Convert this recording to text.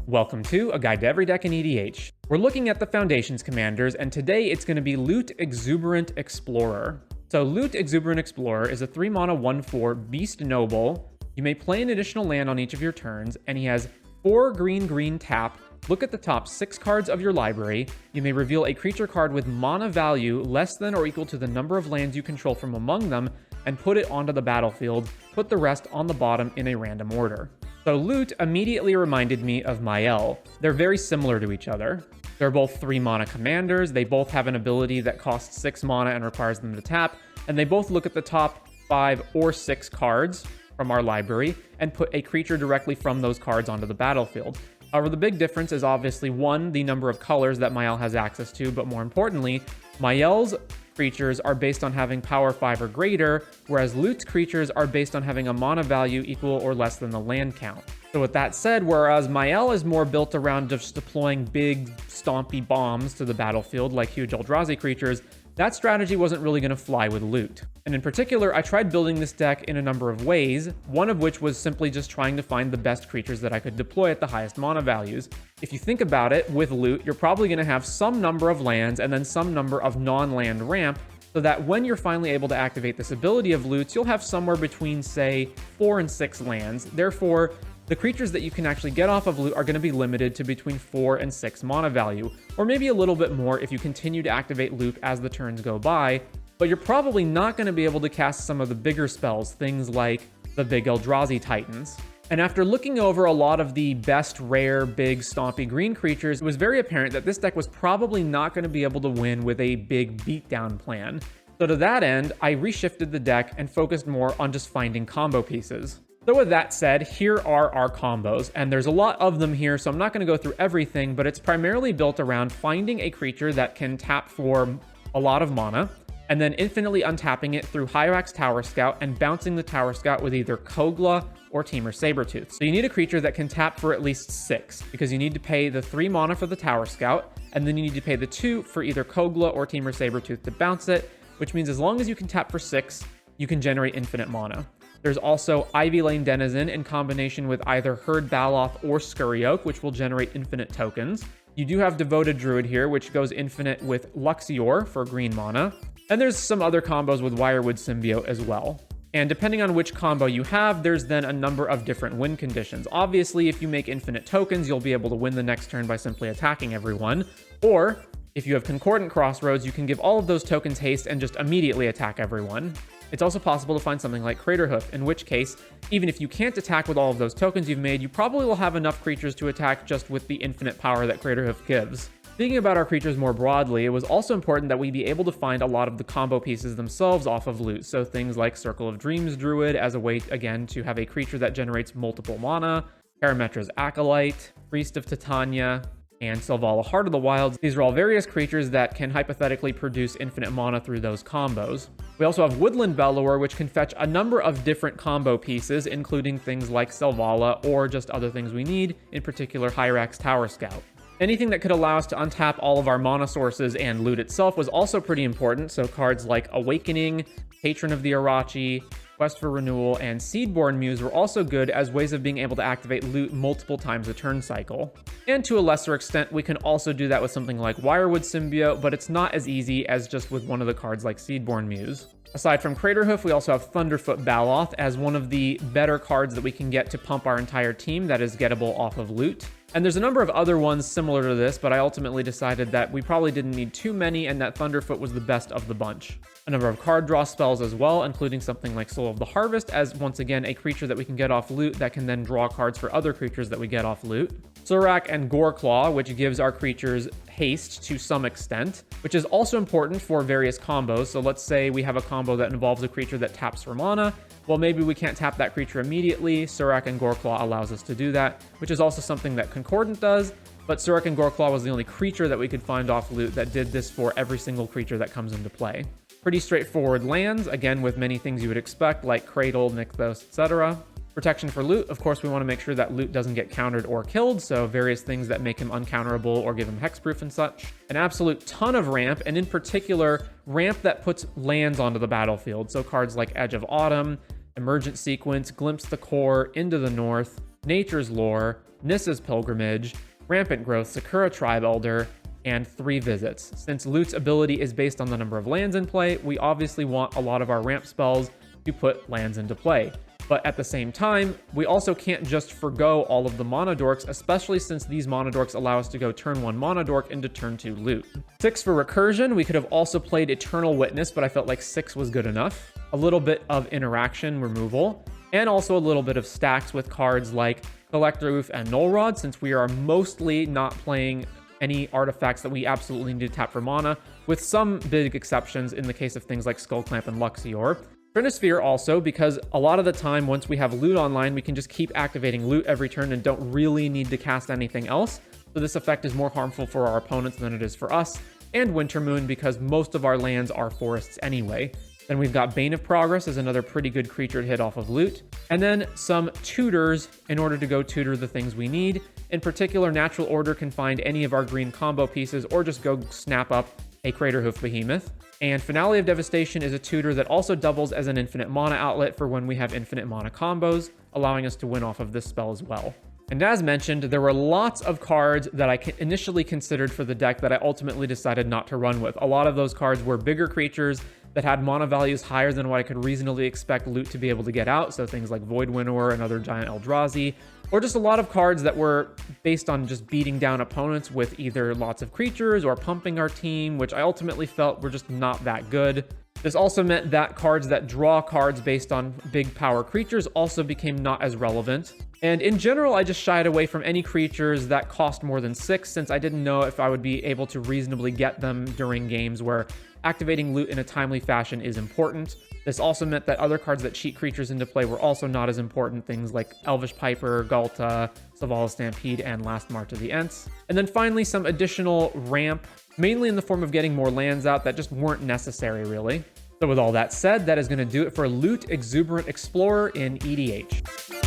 Welcome to A Guide to Every Deck in EDH. We're looking at the Foundations commanders, and today it's going to be Loot Exuberant Explorer. So Loot Exuberant Explorer is a 3-mana 1/4 Beast Noble. You may play an additional land on each of your turns, and he has 4 green tap. Look at the top 6 cards of your library. You may reveal a creature card with mana value less than or equal to the number of lands you control from among them, and put it onto the battlefield. Put the rest on the bottom in a random order. So Loot immediately reminded me of Mayael. They're very similar to each other. They're both 3-mana commanders. They both have an ability that costs 6 mana and requires them to tap. And they both look at the top 5 or 6 cards from our library and put a creature directly from those cards onto the battlefield. However, the big difference is obviously, one, the number of colors that Mayael has access to, but more importantly, Mayael's creatures are based on having power 5 or greater, whereas Loot's creatures are based on having a mana value equal or less than the land count. So with that said, whereas Mayael is more built around just deploying big, stompy bombs to the battlefield like huge Eldrazi creatures, that strategy wasn't really going to fly with Loot. And in particular, I tried building this deck in a number of ways, one of which was simply just trying to find the best creatures that I could deploy at the highest mana values. If you think about it, with Loot, you're probably going to have some number of lands and then some number of non-land ramp, so that when you're finally able to activate this ability of Loot's, you'll have somewhere between, say, 4 and 6 lands. Therefore, the creatures that you can actually get off of Loot are going to be limited to between 4 and 6 mana value, or maybe a little bit more if you continue to activate Loot as the turns go by, but you're probably not going to be able to cast some of the bigger spells, things like the big Eldrazi Titans. And after looking over a lot of the best rare, big, stompy green creatures, it was very apparent that this deck was probably not going to be able to win with a big beatdown plan. So to that end, I reshifted the deck and focused more on just finding combo pieces. So with that said, here are our combos, and there's a lot of them here, so I'm not going to go through everything, but it's primarily built around finding a creature that can tap for a lot of mana, and then infinitely untapping it through Hyrax Tower Scout and bouncing the Tower Scout with either Kogla or Temur Sabertooth. So you need a creature that can tap for at least 6, because you need to pay the 3 mana for the Tower Scout, and then you need to pay the 2 for either Kogla or Temur Sabertooth to bounce it, which means as long as you can tap for 6, you can generate infinite mana. There's also Ivy Lane Denizen in combination with either Herd Baloth or Scurry Oak, which will generate infinite tokens. You do have Devoted Druid here, which goes infinite with Luxior for green mana. And there's some other combos with Wirewood Symbiote as well. And depending on which combo you have, there's then a number of different win conditions. Obviously, if you make infinite tokens, you'll be able to win the next turn by simply attacking everyone. Or, if you have Concordant Crossroads, you can give all of those tokens haste and just immediately attack everyone. It's also possible to find something like Craterhoof, in which case, even if you can't attack with all of those tokens you've made, you probably will have enough creatures to attack just with the infinite power that Craterhoof gives. Speaking about our creatures more broadly, it was also important that we be able to find a lot of the combo pieces themselves off of Loot, so things like Circle of Dreams Druid as a way, again, to have a creature that generates multiple mana, Parametra's Acolyte, Priest of Titania, and Selvala Heart of the Wilds. These are all various creatures that can hypothetically produce infinite mana through those combos. We also have Woodland Bellower, which can fetch a number of different combo pieces, including things like Selvala or just other things we need, in particular Hyrax Tower Scout. Anything that could allow us to untap all of our mana sources and Loot itself was also pretty important, so cards like Awakening, Patron of the Arachi, Quest for Renewal, and Seedborn Muse were also good as ways of being able to activate Loot multiple times a turn cycle. And to a lesser extent, we can also do that with something like Wirewood Symbiote, but it's not as easy as just with one of the cards like Seedborn Muse. Aside from Craterhoof, we also have Thunderfoot Baloth as one of the better cards that we can get to pump our entire team that is gettable off of Loot. And there's a number of other ones similar to this, but I ultimately decided that we probably didn't need too many and that Thunderfoot was the best of the bunch. A number of card draw spells as well, including something like Soul of the Harvest as, once again, a creature that we can get off Loot that can then draw cards for other creatures that we get off Loot. Surak and Goreclaw, which gives our creatures haste to some extent, which is also important for various combos. So let's say we have a combo that involves a creature that taps for mana. Well, maybe we can't tap that creature immediately. Surak and Goreclaw allows us to do that, which is also something that Concordant does, but Surak and Goreclaw was the only creature that we could find off Loot that did this for every single creature that comes into play. Pretty straightforward lands, again with many things you would expect, like Cradle, Nykthos, etc. Protection for Loot, of course we want to make sure that Loot doesn't get countered or killed, so various things that make him uncounterable or give him hexproof and such. An absolute ton of ramp, and in particular, ramp that puts lands onto the battlefield, so cards like Edge of Autumn, Emergent Sequence, Glimpse the Core, Into the North, Nature's Lore, Nissa's Pilgrimage, Rampant Growth, Sakura Tribe Elder, and 3 visits. Since Loot's ability is based on the number of lands in play, we obviously want a lot of our ramp spells to put lands into play. But at the same time, we also can't just forgo all of the Monodorks, especially since these Monodorks allow us to go turn 1 Monodork into turn 2 Loot. 6 for recursion, we could have also played Eternal Witness, but I felt like 6 was good enough. A little bit of interaction removal, and also a little bit of stacks with cards like Collector Oof and Null Rod, since we are mostly not playing any artifacts that we absolutely need to tap for mana, with some big exceptions in the case of things like Skullclamp and Luxior. Trinisphere also, because a lot of the time once we have Loot online, we can just keep activating Loot every turn and don't really need to cast anything else. So this effect is more harmful for our opponents than it is for us. And Wintermoon, because most of our lands are forests anyway. Then we've got Bane of Progress as another pretty good creature to hit off of Loot. And then some Tutors in order to go tutor the things we need. In particular, Natural Order can find any of our green combo pieces or just go snap up a Craterhoof Behemoth. And Finale of Devastation is a tutor that also doubles as an infinite mana outlet for when we have infinite mana combos, allowing us to win off of this spell as well. And as mentioned, there were lots of cards that I initially considered for the deck that I ultimately decided not to run with. A lot of those cards were bigger creatures that had mana values higher than what I could reasonably expect Loot to be able to get out, so things like Void Winnower, another Giant Eldrazi, or just a lot of cards that were based on just beating down opponents with either lots of creatures or pumping our team, which I ultimately felt were just not that good. This also meant that cards that draw cards based on big power creatures also became not as relevant. And in general, I just shied away from any creatures that cost more than 6, since I didn't know if I would be able to reasonably get them during games where activating Loot in a timely fashion is important. This also meant that other cards that cheat creatures into play were also not as important, things like Elvish Piper, Galta, Savala Stampede, and Last March of the Ents. And then finally, some additional ramp, mainly in the form of getting more lands out that just weren't necessary, really. So with all that said, that is going to do it for Loot Exuberant Explorer in EDH.